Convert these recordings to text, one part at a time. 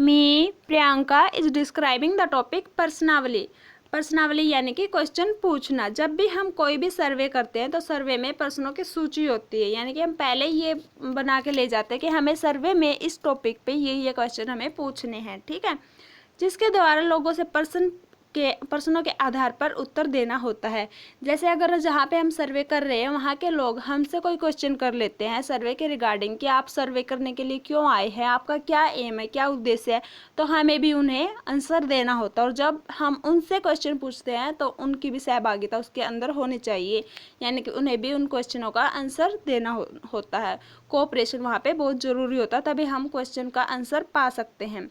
Me Priyanka is describing the topic प्रश्नावली। प्रश्नावली यानी कि क्वेश्चन पूछना। जब भी हम कोई भी सर्वे करते हैं तो सर्वे में प्रश्नों की सूची होती है, यानी कि हम पहले ये बना के ले जाते हैं कि हमें सर्वे में इस टॉपिक पे ये क्वेश्चन हमें पूछने हैं, ठीक है, जिसके द्वारा लोगों से प्रश्नों के आधार पर उत्तर देना होता है। जैसे अगर जहाँ पे हम सर्वे कर रहे हैं वहाँ के लोग हमसे कोई क्वेश्चन कर लेते हैं सर्वे के रिगार्डिंग कि आप सर्वे करने के लिए क्यों आए हैं, आपका क्या एम है, क्या उद्देश्य है, तो हमें भी उन्हें आंसर देना होता है। और जब हम उनसे क्वेश्चन पूछते हैं तो उनकी भी सहभागिता उसके अंदर होनी चाहिए, यानी कि उन्हें भी उन क्वेश्चनों का आंसर देना होता है। कोऑपरेशन वहाँ पे बहुत ज़रूरी होता है, तभी हम क्वेश्चन का आंसर पा सकते हैं।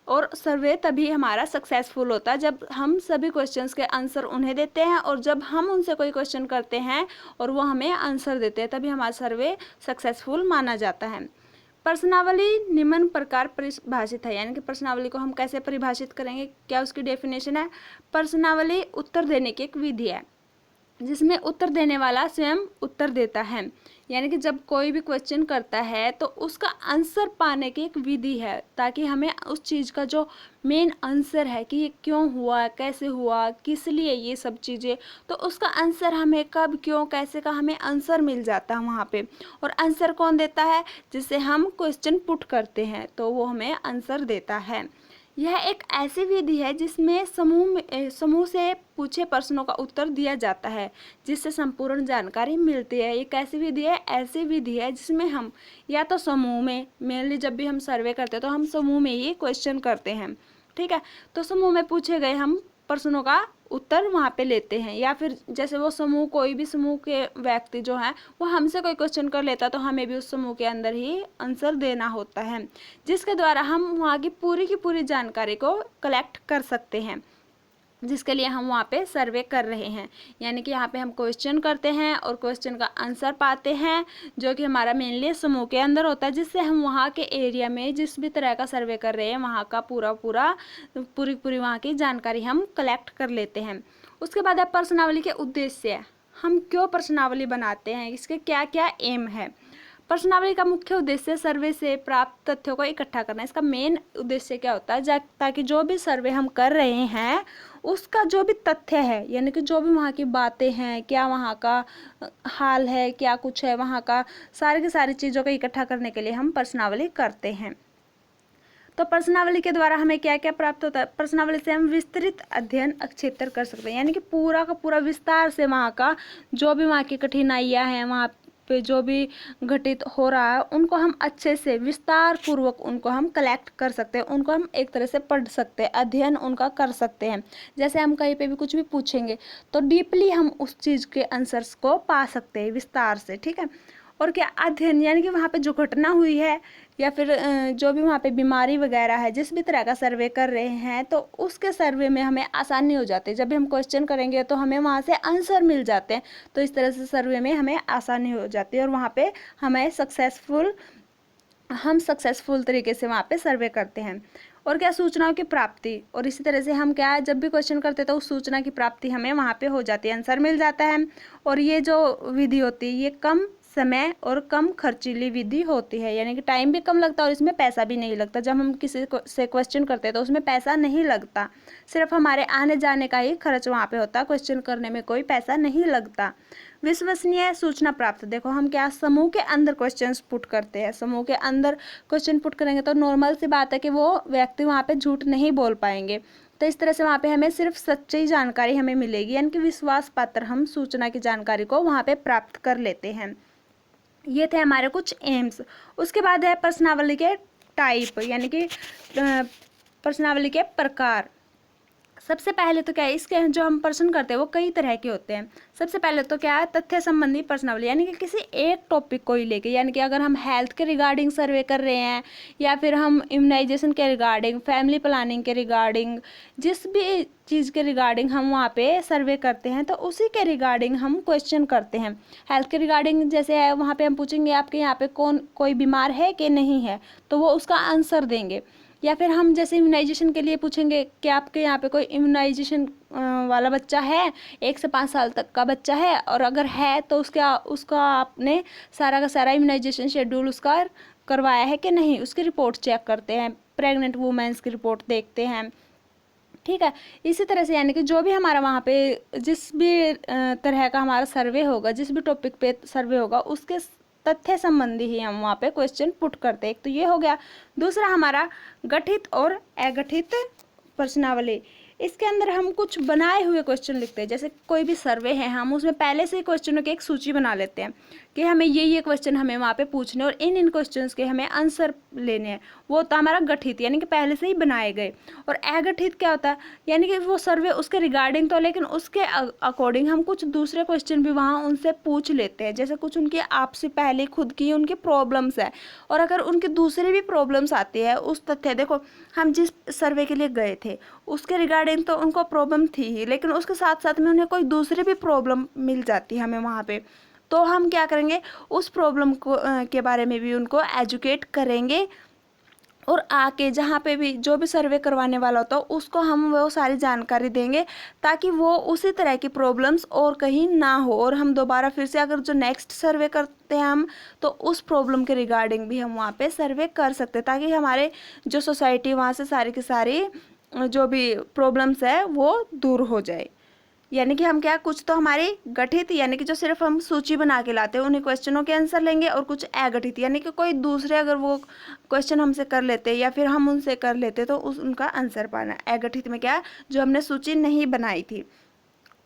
और सर्वे तभी हमारा सक्सेसफुल होता है जब हम सभी क्वेश्चंस के आंसर उन्हें देते हैं, और जब हम उनसे कोई क्वेश्चन करते हैं और वो हमें आंसर देते हैं, तभी हमारा सर्वे सक्सेसफुल माना जाता है। प्रश्नावली निम्न प्रकार परिभाषित है, यानी कि प्रश्नावली को हम कैसे परिभाषित करेंगे, क्या उसकी डेफिनेशन है। प्रश्नावली उत्तर देने की एक विधि है जिसमें उत्तर देने वाला स्वयं उत्तर देता है, यानी कि जब कोई भी क्वेश्चन करता है तो उसका आंसर पाने की एक विधि है, ताकि हमें उस चीज़ का जो मेन आंसर है कि ये क्यों हुआ, कैसे हुआ, किस लिए ये सब चीज़ें, तो उसका आंसर हमें कब, क्यों, कैसे का हमें आंसर मिल जाता है वहाँ पे। और आंसर कौन देता है, जिससे हम क्वेश्चन पुट करते हैं तो वो हमें आंसर देता है। यह एक ऐसी विधि है जिसमें समूह से पूछे प्रश्नों का उत्तर दिया जाता है, जिससे संपूर्ण जानकारी मिलती है। एक ऐसी विधि है जिसमें हम या तो समूह में, मेनली जब भी हम सर्वे करते हैं तो हम समूह में ही क्वेश्चन करते हैं, ठीक है, तो समूह में पूछे गए हम प्रश्नों का उत्तर वहाँ पे लेते हैं, या फिर जैसे वो समूह, कोई भी समूह के व्यक्ति जो हैं वो हमसे कोई क्वेश्चन कर लेता तो हमें भी उस समूह के अंदर ही आंसर देना होता है, जिसके द्वारा हम वहाँ की पूरी जानकारी को कलेक्ट कर सकते हैं, जिसके लिए हम वहाँ पे सर्वे कर रहे हैं। यानी कि यहाँ पे हम क्वेश्चन करते हैं और क्वेश्चन का आंसर पाते हैं, जो कि हमारा मेनली समूह के अंदर होता है, जिससे हम वहाँ के एरिया में जिस भी तरह का सर्वे कर रहे हैं वहाँ का पूरी वहाँ की जानकारी हम कलेक्ट कर लेते हैं। उसके बाद अब प्रश्नावली के उद्देश्य, हम क्यों प्रश्नावली बनाते हैं, इसके क्या क्या एम है। प्रश्नावली का मुख्य उद्देश्य सर्वे से प्राप्त तथ्यों को इकट्ठा करना। इसका मेन उद्देश्य क्या होता है, ताकि जो भी सर्वे हम कर रहे हैं उसका जो भी तथ्य है, यानी कि जो भी वहाँ की बातें हैं, क्या वहाँ का हाल है, क्या कुछ है वहाँ का, सारी की सारी चीज़ों को इकट्ठा करने के लिए हम प्रश्नावली करते हैं। तो प्रश्नावली के द्वारा हमें क्या क्या प्राप्त होता है, प्रश्नावली से हम विस्तृत अध्ययन क्षेत्र कर सकते हैं, यानी कि पूरा का पूरा विस्तार से वहाँ का जो भी वहाँ की कठिनाइयाँ हैं, वहाँ पे जो भी घटित हो रहा है, उनको हम अच्छे से विस्तार पूर्वक उनको हम कलेक्ट कर सकते हैं, उनको हम एक तरह से पढ़ सकते हैं, अध्ययन उनका कर सकते हैं। जैसे हम कहीं पे भी कुछ भी पूछेंगे तो डीपली हम उस चीज़ के आंसर्स को पा सकते हैं विस्तार से, ठीक है। और क्या अध्ययन, यानी कि वहाँ पे जो घटना हुई है या फिर जो भी वहाँ पे बीमारी वगैरह है, जिस भी तरह का सर्वे कर रहे हैं तो उसके सर्वे में हमें आसानी हो जाती है। जब भी हम क्वेश्चन करेंगे तो हमें वहाँ से आंसर मिल जाते हैं, तो इस तरह से सर्वे में हमें आसानी हो जाती है और वहाँ पे हमें सक्सेसफुल तरीके से वहाँ पे सर्वे करते हैं। और क्या सूचनाओं की प्राप्ति, और इसी तरह से हम क्या है, जब भी क्वेश्चन करते हैं तो उस सूचना की प्राप्ति हमें वहाँ पे हो जाती है, आंसर मिल जाता है। और ये जो विधि होती है ये कम समय और कम खर्चीली विधि होती है, यानी कि टाइम भी कम लगता है और इसमें पैसा भी नहीं लगता। जब हम किसी से क्वेश्चन करते हैं तो उसमें पैसा नहीं लगता, सिर्फ हमारे आने जाने का ही खर्च वहाँ पे होता है, क्वेश्चन करने में कोई पैसा नहीं लगता। विश्वसनीय सूचना प्राप्त, देखो हम क्या समूह के अंदर क्वेश्चंस पुट करते हैं, समूह के अंदर क्वेश्चन पुट करेंगे तो नॉर्मल सी बात है कि वो व्यक्ति वहाँ पे झूठ नहीं बोल पाएंगे, तो इस तरह से वहाँ पे हमें सिर्फ सच्ची जानकारी हमें मिलेगी, यानी कि विश्वास पात्र हम सूचना की जानकारी को वहाँ पे प्राप्त कर लेते हैं। ये थे हमारे कुछ एम्स। उसके बाद है प्रश्नावली के टाइप, यानी कि प्रश्नावली के प्रकार। सबसे पहले तो क्या है, इसके जो हम प्रश्न करते हैं वो कई तरह के होते हैं। सबसे पहले तो क्या है, तथ्य संबंधी प्रश्नावली, यानी कि किसी एक टॉपिक को ही लेके, यानी कि अगर हम हेल्थ के रिगार्डिंग सर्वे कर रहे हैं या फिर हम इम्यूनाइजेशन के रिगार्डिंग, फैमिली प्लानिंग के रिगार्डिंग, जिस भी चीज़ के रिगार्डिंग हम वहाँ पे सर्वे करते हैं तो उसी के रिगार्डिंग हम क्वेश्चन करते हैं। हेल्थ के रिगार्डिंग जैसे है, वहाँ पे हम पूछेंगे आपके यहाँ पे कोई बीमार है कि नहीं है, तो वो उसका आंसर देंगे। या फिर हम जैसे इम्यूनाइजेशन के लिए पूछेंगे कि आपके यहाँ पे कोई इम्यूनाइजेशन वाला बच्चा है, 1 से 5 साल तक का बच्चा है, और अगर है तो उसका आपने सारा का सारा इम्यूनाइजेशन शेड्यूल उसका करवाया है कि नहीं, उसकी रिपोर्ट चेक करते हैं, प्रेग्नेंट वुमेन्स की रिपोर्ट देखते हैं, ठीक है। इसी तरह से यानी कि जो भी हमारा वहाँ पे जिस भी तरह का हमारा सर्वे होगा, जिस भी टॉपिक पे सर्वे होगा, उसके तथ्य संबंधी ही हम वहाँ पे क्वेश्चन पुट करते हैं। एक तो ये हो गया। दूसरा हमारा गठित और अगठित प्रश्नावली। इसके अंदर हम कुछ बनाए हुए क्वेश्चन लिखते हैं। जैसे कोई भी सर्वे है, हम उसमें पहले से ही क्वेश्चनों की एक सूची बना लेते हैं कि हमें ये क्वेश्चन हमें वहाँ पे पूछने और इन क्वेश्चंस के हमें आंसर लेने हैं। वो होता है हमारा गठित, यानी कि पहले से ही बनाए गए। और अगठित क्या होता है, यानी कि वो सर्वे उसके रिगार्डिंग तो, लेकिन उसके अकॉर्डिंग हम कुछ दूसरे क्वेश्चन भी वहाँ उनसे पूछ लेते हैं। जैसे कुछ उनकी आपसे पहले खुद की उनकी प्रॉब्लम्स है, और अगर उनकी दूसरी भी प्रॉब्लम्स आती है उस तथ्य, देखो हम जिस सर्वे के लिए गए थे उसके रिगार्डिंग तो उनको प्रॉब्लम थी ही, लेकिन उसके साथ साथ में उन्हें कोई दूसरी भी प्रॉब्लम मिल जाती है हमें वहाँ पे, तो हम क्या करेंगे, उस प्रॉब्लम को के बारे में भी उनको एजुकेट करेंगे। और आके जहाँ पे भी जो भी सर्वे करवाने वाला होता है उसको हम वो सारी जानकारी देंगे, ताकि वो उसी तरह की प्रॉब्लम्स और कहीं ना हो, और हम दोबारा फिर से अगर जो नेक्स्ट सर्वे करते हैं हम, तो उस प्रॉब्लम के रिगार्डिंग भी हम वहाँ पे सर्वे कर सकते हैं, ताकि हमारे जो सोसाइटी वहाँ से सारी की सारी जो भी प्रॉब्लम्स है वो दूर हो जाए। यानी कि हम क्या, कुछ तो हमारी गठित यानी कि जो सिर्फ हम सूची बना के लाते हैं उन्हीं क्वेश्चनों के आंसर लेंगे, और कुछ अगठित यानी कि कोई दूसरे अगर वो क्वेश्चन हमसे कर लेते या फिर हम उनसे कर लेते तो उनका आंसर पाना। अगठित में क्या, जो हमने सूची नहीं बनाई थी।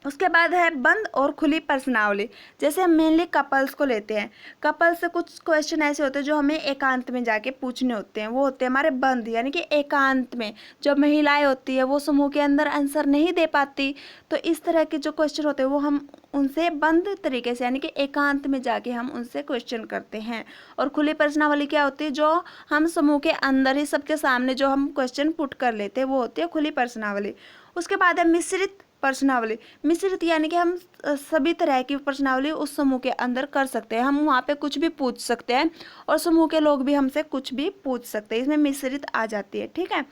उसके बाद है बंद और खुली प्रश्नावली। जैसे हम मेनली कपल्स को लेते हैं, कपल्स से कुछ क्वेश्चन ऐसे होते हैं जो हमें एकांत में जाके पूछने होते हैं, वो होते हैं हमारे बंद, यानी कि एकांत में जब महिलाएं होती है वो समूह के अंदर आंसर नहीं दे पाती, तो इस तरह के जो क्वेश्चन होते हैं वो हम उनसे बंद तरीके से यानी कि एकांत में जाके हम उनसे क्वेश्चन करते हैं। और खुली प्रश्नावली क्या होती है, जो हम समूह के अंदर ही सबके सामने जो हम क्वेश्चन पुट कर लेते हैं वो होती है खुली प्रश्नावली। उसके बाद है मिश्रित प्रश्नावली। मिश्रित यानी कि हम सभी तरह की प्रश्नावली उस समूह के अंदर कर सकते हैं, हम वहाँ पे कुछ भी पूछ सकते हैं और समूह के लोग भी हमसे कुछ भी पूछ सकते हैं, इसमें मिश्रित आ जाती है, ठीक है।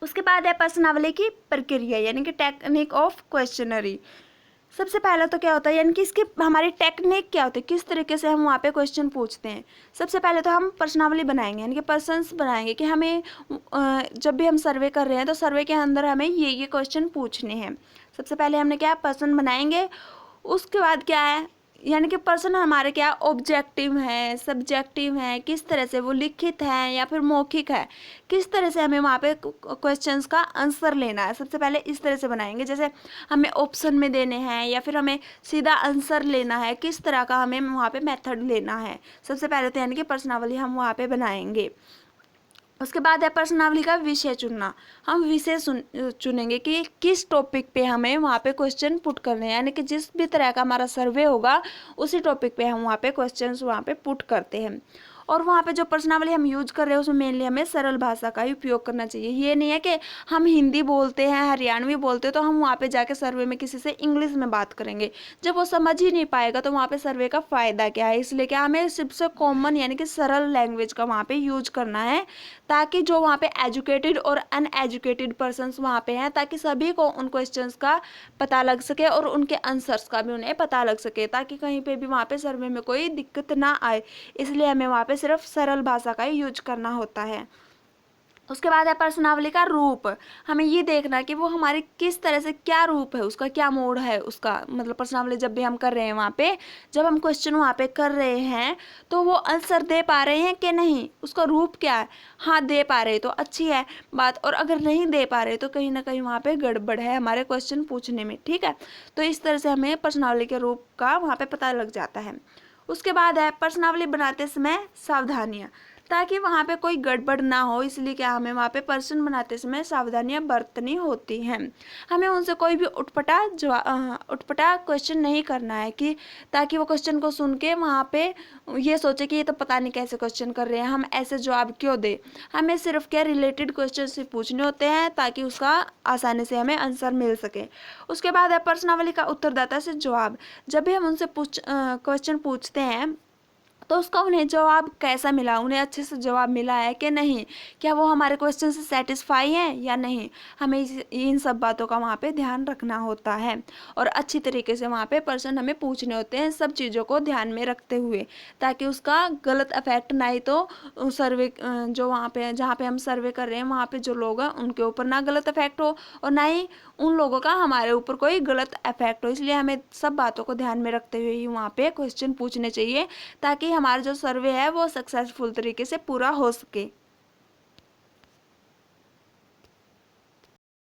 उसके बाद है प्रश्नावली की प्रक्रिया यानी कि टेक्निक ऑफ क्वेश्चनरी। सबसे पहला तो क्या होता है, यानी कि इसकी हमारी टेक्निक क्या होती है, किस तरीके से हम वहाँ पे क्वेश्चन पूछते हैं। सबसे पहले तो हम प्रश्नावली बनाएंगे, यानी कि पर्सन्स बनाएंगे कि हमें जब भी हम सर्वे कर रहे हैं तो सर्वे के अंदर हमें ये क्वेश्चन पूछने हैं। सबसे पहले हमने क्या, पर्सन बनाएंगे। उसके बाद क्या है, यानी कि पर्सन हमारे क्या ऑब्जेक्टिव है, सब्जेक्टिव है, किस तरह से वो लिखित है या फिर मौखिक है, किस तरह से हमें वहाँ पे क्वेश्चंस का आंसर लेना है। सबसे पहले इस तरह से बनाएंगे, जैसे हमें ऑप्शन में देने हैं या फिर हमें सीधा आंसर लेना है, किस तरह का हमें वहाँ पे मेथड लेना है। सबसे पहले तो यानी कि प्रश्नावली हम वहाँ पे बनाएंगे। उसके बाद है प्रश्नावली का विषय चुनना। हम विषय चुनेंगे कि किस टॉपिक पे हमें वहाँ पे क्वेश्चन पुट करने हैं, यानी कि जिस भी तरह का हमारा सर्वे होगा उसी टॉपिक पे हम वहाँ पे क्वेश्चंस वहाँ पे पुट करते हैं। और वहाँ पे जो प्रश्नावली हम यूज कर रहे हैं उसमें मेनली हमें सरल भाषा का ही उपयोग करना चाहिए। ये नहीं है कि हम हिंदी बोलते हैं, हरियाणवी बोलते हैं तो हम वहाँ पे जाके सर्वे में किसी से इंग्लिश में बात करेंगे, जब वो समझ ही नहीं पाएगा तो वहाँ पे सर्वे का फ़ायदा क्या है। इसलिए क्या, हमें सबसे कॉमन यानी कि सरल लैंग्वेज का वहाँ पे यूज करना है, ताकि जो वहाँ पे एजुकेटेड और अनएजुकेटेड पर्सन्स वहाँ पे हैं, ताकि सभी को उन क्वेश्चंस का पता लग सके और उनके आंसर्स का भी उन्हें पता लग सके, ताकि कहीं पे भी वहाँ पे सर्वे में कोई दिक्कत ना आए। इसलिए हमें वहाँ पे सिर्फ सरल भाषा का ही यूज करना होता है। उसके बाद है प्रश्नावली का रूप। हमें ये देखना कि वो हमारे किस तरह से, क्या रूप है उसका, क्या मोड है उसका, मतलब प्रश्नावली जब भी हम कर रहे हैं वहाँ पे, जब हम क्वेश्चन वहाँ पे कर रहे हैं तो वो आंसर दे पा रहे हैं कि नहीं, उसका रूप क्या है। हाँ दे पा रहे तो अच्छी है बात, और अगर नहीं दे पा रहे तो कहीं ना कहीं वहाँ पे गड़बड़ है हमारे क्वेश्चन पूछने में, ठीक है। तो इस तरह से हमें प्रश्नावली के रूप का वहाँ पे पता लग जाता है। उसके बाद है प्रश्नावली बनाते समय सावधानियाँ, ताकि वहाँ पे कोई गड़बड़ ना हो, इसलिए क्या, हमें वहाँ पे प्रश्न बनाते समय सावधानियाँ बरतनी होती हैं। हमें उनसे कोई भी उटपटा क्वेश्चन नहीं करना है, कि ताकि वो क्वेश्चन को सुन के वहाँ पे ये सोचे कि ये तो पता नहीं कैसे क्वेश्चन कर रहे हैं, हम ऐसे जवाब क्यों दे। हमें सिर्फ क्या, रिलेटेड क्वेश्चन से पूछने होते हैं, ताकि उसका आसानी से हमें आंसर मिल सके। उसके बाद है प्रश्नावली का उत्तरदाता से जवाब। जब भी हम उनसे क्वेश्चन पूछते हैं तो उसका उन्हें जवाब कैसा मिला, उन्हें अच्छे से जवाब मिला है कि नहीं, क्या वो हमारे क्वेश्चन से सेटिस्फाई हैं या नहीं। हमें इन सब बातों का वहाँ पे ध्यान रखना होता है और अच्छी तरीके से वहाँ पे प्रश्न हमें पूछने होते हैं, सब चीज़ों को ध्यान में रखते हुए, ताकि उसका गलत इफेक्ट ना ही तो सर्वे जो वहाँ पे जहाँ पे हम सर्वे कर रहे हैं वहाँ पे जो लोग हैं उनके ऊपर ना गलत इफेक्ट हो और ना ही उन लोगों का हमारे ऊपर कोई गलत इफेक्ट हो। इसलिए हमें सब बातों को ध्यान में रखते हुए ही वहाँ पे क्वेश्चन पूछने चाहिए, ताकि हमारा जो सर्वे है वो सक्सेसफुल तरीके से पूरा हो सके।